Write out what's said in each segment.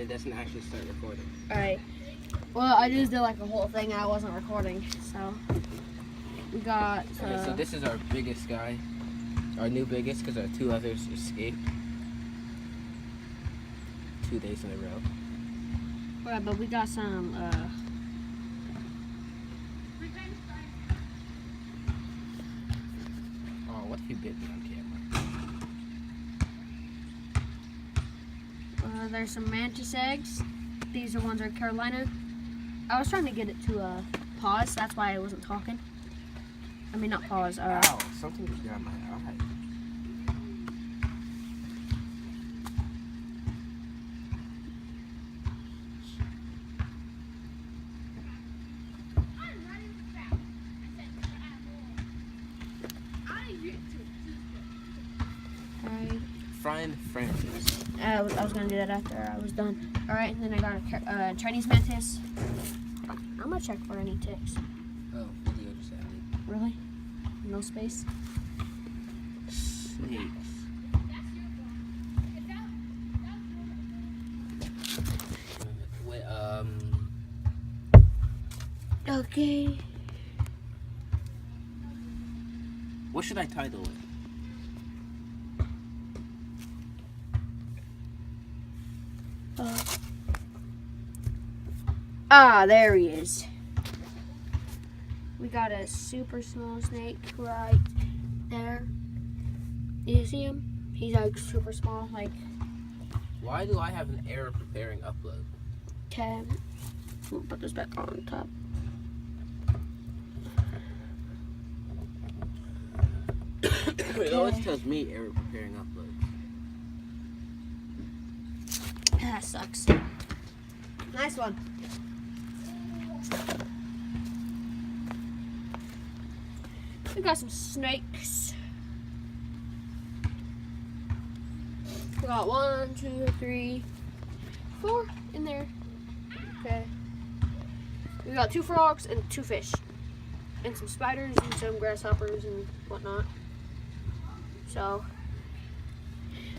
it doesn't actually start recording. Alright. Well, I just did like a whole thing and I wasn't recording, so we got. Okay, so this is our biggest guy, our new biggest, because our two others escaped 2 days in a row. Right, but we got some. Oh, what if you bit me on camera? There's some mantis eggs. These are ones are Carolina. I was trying to get it to pause. That's why I wasn't talking. I mean, not pause. Ow! Something just got my eye. Alright. Find Francis. I was gonna do that after I was done. Alright, and then I got a Chinese mantis. I'm gonna check for any ticks. Oh, video just ended. Really? No space? Snakes. Wait, Okay. what should I title it? There he is. We got a super small snake right there. You see him? He's like super small, like. Why do I have an error preparing upload? Okay. We'll put this back on top. It always tells me error preparing upload. That sucks. Nice one. We got some snakes. We got 1, 2, 3, 4 in there. Okay. We got 2 frogs and 2 fish. And some spiders and some grasshoppers and whatnot. So,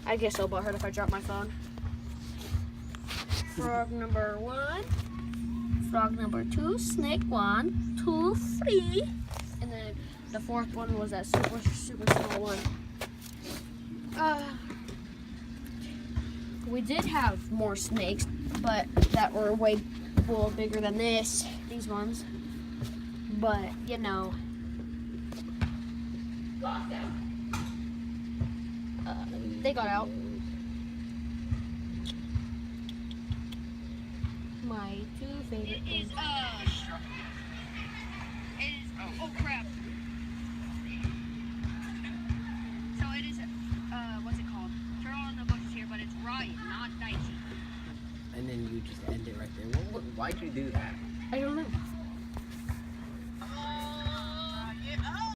I get so butthurt if I drop my phone. Frog number 1. Frog number 2. Snake 1, 2, 3. And then the 4th one was that super small one. We did have more snakes, but that were way bigger than these ones. But, you know. They got out. My 2 favorite things. Oh crap. So it is, what's it called? Turtle in the bushes here, but it's Ryan, not Dicey. And then you just end it right there. Why'd you do that? I don't know.